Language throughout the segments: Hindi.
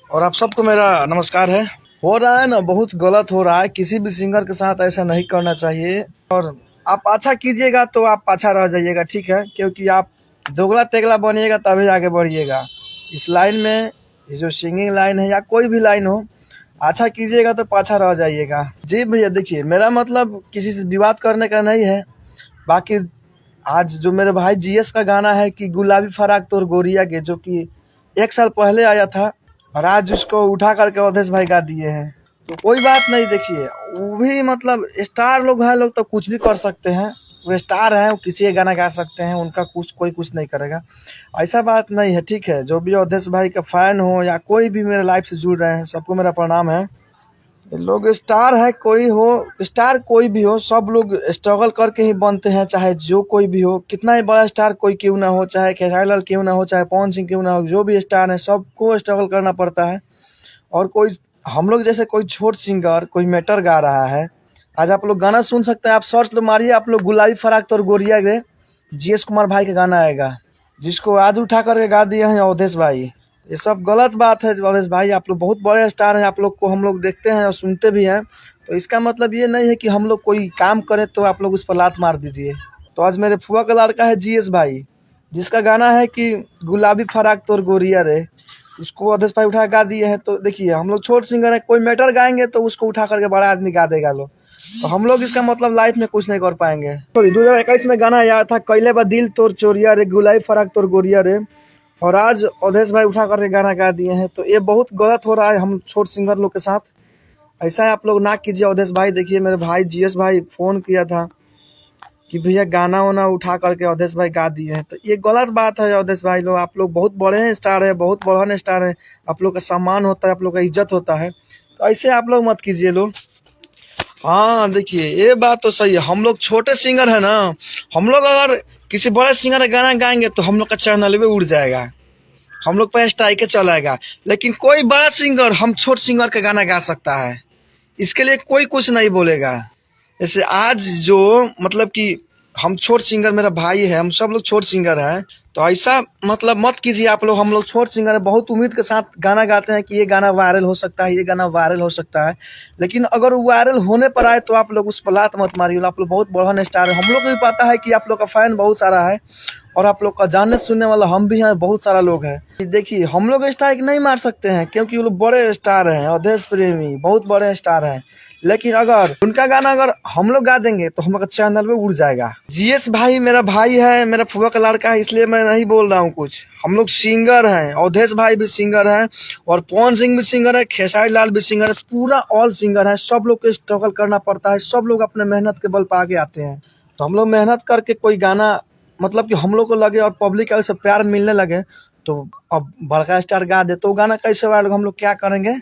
और आप सबको मेरा नमस्कार है। हो रहा है ना, बहुत गलत हो रहा है। किसी भी सिंगर के साथ ऐसा नहीं करना चाहिए। और आप अच्छा कीजिएगा तो आप अच्छा रह जाइएगा, ठीक है, क्योंकि आप दोगला तेगला बनिएगा तभी आगे बढ़िएगा। इस लाइन में, ये जो सिंगिंग लाइन है या कोई भी लाइन हो, अच्छा कीजिएगा तो पाछा रह जाइएगा। जी भैया, देखिए मेरा मतलब किसी से विवाद करने का नहीं है। बाकी आज जो मेरे भाई जीएस का गाना है कि गुलाबी फराक तोर गोरिया के, जो कि 1 साल पहले आया था, और आज उसको उठा करके अवधेश भाई गा दिए हैं। तो कोई बात नहीं, देखिए वो भी मतलब स्टार लोग हैं, लोग तो कुछ भी कर सकते हैं। वो स्टार हैं, वो किसी का गाना गा सकते हैं, उनका कोई कुछ नहीं करेगा। ऐसा बात नहीं है, ठीक है। जो भी अवधेश भाई का फैन हो या कोई भी मेरे लाइफ से जुड़ रहे हैं, सबको मेरा प्रणाम है। लोग स्टार है, कोई हो स्टार, कोई भी हो, सब लोग स्ट्रगल करके ही बनते हैं। चाहे जो कोई भी हो, कितना ही बड़ा स्टार कोई क्यों ना हो, चाहे खेसारी लाल क्यों ना हो, चाहे पवन सिंह क्यों ना हो, जो भी स्टार है सबको स्ट्रगल करना पड़ता है। और कोई हम लोग जैसे कोई छोट सिंगर कोई मैटर गा रहा है, आज आप लोग गाना सुन सकते हैं। आप सर्च लो, मारिए आप लोग गुलाबी फराक तोर गोरिया गे, जीएस कुमार भाई का गाना आएगा, जिसको आज उठा करके गा दिए हैं अवधेश भाई। ये सब गलत बात है। अवधेश भाई, आप लोग बहुत बड़े स्टार हैं, आप लोग को हम लोग देखते हैं और सुनते भी हैं। तो इसका मतलब ये नहीं है कि हम लोग कोई काम करें तो आप लोग उस पर लात मार दीजिए। तो आज मेरे फुआ का लड़का है जीएस भाई, जिसका गाना है कि गुलाबी फराक तोर गोरिया रे, उसको अवधेश भाई उठा गा दिए हैं। तो देखिए, हम लोग छोट सिंगर है, कोई मैटर गाएंगे तो उसको उठा करके बड़ा आदमी गा देगा लोग। तो हम लोग इसका मतलब लाइफ में कुछ नहीं कर पाएंगे। सॉरी, 2021 में गाना आया था, कैले बा दिल तोर चोरिया रे, गुलाबी फराक तोर गोरिया रे, और आज अवधेश भाई उठा करके गाना गा दिए हैं। तो ये बहुत गलत हो रहा है हम छोट सिंगर लोग के साथ। ऐसा आप लोग ना कीजिए अवधेश भाई। देखिए मेरे भाई जीएस भाई फोन किया था कि भैया गाना वाना उठा करके अवधेश भाई गा दिए हैं, तो ये गलत बात है। अवधेश भाई लोग, आप लोग बहुत बड़े हैं, स्टार है, बहुत बड़े स्टार है, आप लोग का सम्मान होता है, आप लोग का इज्जत होता है। तो ऐसे आप लोग मत कीजिए लोग। हाँ देखिए, ये बात तो सही है। हम लोग छोटे सिंगर है ना, हम लोग अगर किसी बड़े सिंगर का गाना गाएंगे तो हम लोग का चैनल भी उड़ जाएगा, हम लोग पे स्ट्राइक चलाएगा। लेकिन कोई बड़ा सिंगर हम छोट सिंगर का गाना गा सकता है, इसके लिए कोई कुछ नहीं बोलेगा। जैसे आज जो मतलब कि हम छोट सिंगर, मेरा भाई है, हम सब लोग छोट सिंगर हैं, तो ऐसा मतलब मत कीजिए आप लोग। हम लोग छोट सिंगर है, बहुत उम्मीद के साथ गाना गाते हैं कि ये गाना वायरल हो सकता है, ये गाना वायरल हो सकता है। लेकिन अगर वायरल होने पर आए तो आप लोग उस पर लात मत मारिए। आप लोग बहुत बड़ा स्टार है, हम लोग को भी पता है कि आप लोग का फैन बहुत सारा है, और आप लोग का जानने सुनने वाला हम भी हैं, बहुत सारा लोग हैं। देखिए हम लोग स्ट्राइक नहीं मार सकते हैं क्योंकि वो लोग बड़े स्टार हैं, अवधेश प्रेमी बहुत बड़े स्टार हैं। लेकिन अगर उनका गाना अगर हम लोग गा देंगे तो हम लोग का चैनल में उड़ जाएगा। जीएस भाई मेरा भाई है, मेरा फुआ का लड़का है, इसलिए मैं नहीं बोल रहा हूँ कुछ। हम लोग सिंगर हैं, अवधेश भाई भी सिंगर हैं, और पवन सिंह भी सिंगर है, खेसारी लाल भी सिंगर है, पूरा ऑल सिंगर है। सब लोग को स्ट्रगल करना पड़ता है, सब लोग अपने मेहनत के बल पर आगे आते हैं। तो हम लोग मेहनत करके कोई गाना मतलब कि हम लोग को लगे और पब्लिक का सब प्यार मिलने लगे, तो अब बड़का स्टार गा दे तो गाना कैसे वायरल, हम लोग क्या करेंगे।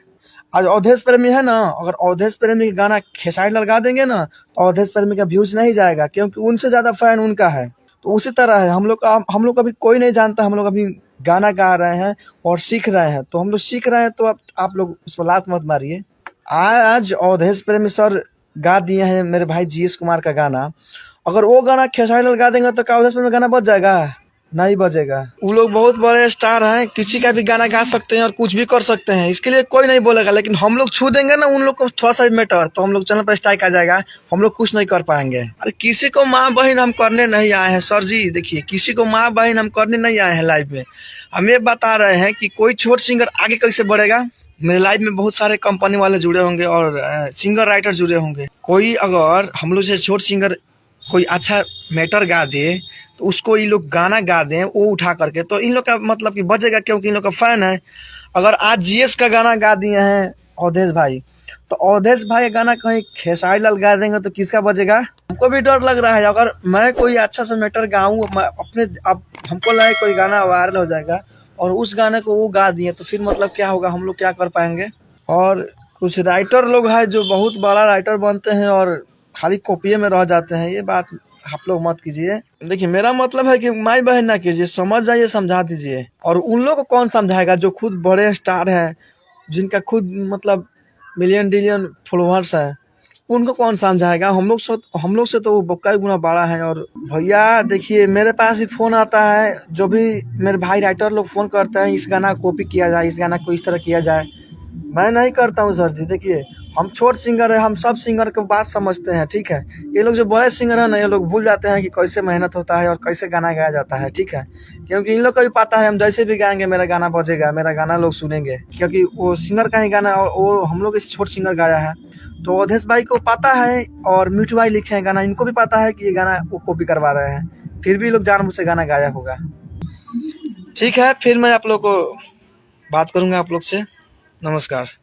आज अवधेश प्रेमी है ना, अगर अवधेश प्रेमी का गाना खेसारी लाल गा देंगे ना, तो अवधेश प्रेमी का व्यूज नहीं जाएगा, क्योंकि उनसे ज्यादा फैन उनका है। तो उसी तरह है, हम लोग अभी कोई नहीं जानता, हम लोग अभी गाना गा रहे हैं और सीख रहे हैं। तो हम लोग सीख रहे हैं, तो आप लोग उस पर लात मत मारिए। आज अवधेश प्रेमी सर गा दिए हैं मेरे भाई जीएस कुमार का गाना, अगर वो गाना खेसारी लाल गा देंगे तो क्या अवधेश प्रेमी गाना बच जाएगा? नहीं बजेगा। वो लोग बहुत बड़े स्टार हैं, किसी का भी गाना गा सकते हैं और कुछ भी कर सकते हैं, इसके लिए कोई नहीं बोलेगा। लेकिन हम लोग छू देंगे ना उन लोग को थोड़ा सा मैटर, तो हम लोग चैनल पर स्ट्राइक आ जाएगा, हम लोग कुछ नहीं कर पाएंगे। अरे किसी को माँ बहन हम करने नहीं आए हैं सर जी। देखिए, किसी को माँ बहन हम करने नहीं आए हैं लाइव में। हम ये बता रहे हैं कि कोई छोट सिंगर आगे कैसे बढ़ेगा। मेरे लाइफ में बहुत सारे कंपनी वाले जुड़े होंगे और सिंगर राइटर जुड़े होंगे। कोई अगर हम लोग से छोट सिंगर कोई अच्छा मैटर गा दे तो उसको ये लोग गाना गा दें वो उठा करके, तो इन लोग का मतलब कि बजेगा, क्योंकि इन लोग का फैन है। अगर आज जीएस का गाना गा दिए हैं अवधेश भाई, तो अवधेश भाई का गाना कहीं खेसारी लाल गा देंगे तो किसका बजेगा? हमको भी डर लग रहा है। अगर मैं कोई अच्छा सा मैटर गाऊँ अपने, अब हमको लगे कोई गाना वायरल हो जाएगा और उस गाने को वो गा दिए, तो फिर मतलब क्या होगा, हम लोग क्या कर पाएंगे। और कुछ राइटर लोग हैं जो बहुत बड़ा राइटर बनते हैं और खाली कॉपिए में रह जाते हैं, ये बात आप लोग मत कीजिए। देखिए मेरा मतलब है कि माई बहन ना कीजिए, समझ जाइए, समझा दीजिए। और उन लोग को कौन समझाएगा जो खुद बड़े स्टार हैं, जिनका खुद मतलब मिलियन डिलियन फॉलोअर्स है, उनको कौन समझाएगा, हम लोग से तो वो कई गुना बड़ा है। और भैया देखिए मेरे पास ही फोन आता है, जो भी मेरे भाई राइटर लोग फोन करते हैं, इस गाना कॉपी किया जाए, इस गाना को इस तरह किया जाए, मैं नहीं करता हूँ सर जी। देखिए हम छोट सिंगर है, हम सब सिंगर को बात समझते हैं, ठीक है। ये लोग जो बड़े सिंगर है ना, ये लोग भूल जाते हैं कि कैसे मेहनत होता है और कैसे गाना गाया जाता है, ठीक है। क्योंकि इन लोग को भी पता है हम जैसे भी गाएंगे मेरा गाना बजेगा, मेरा गाना लोग सुनेंगे, क्योंकि वो सिंगर का ही गाना और वो हम लोग इस छोट सिंगर गाया है। तो अवधेश भाई को पता है और मिठू भाई लिखे हैं गाना, इनको भी पता है कि ये गाना वो कॉपी करवा रहे हैं, फिर भी लोग जानबूझ से गाना गाया होगा। ठीक है, फिर मैं आप लोग को बात करूंगा आप लोग से। नमस्कार।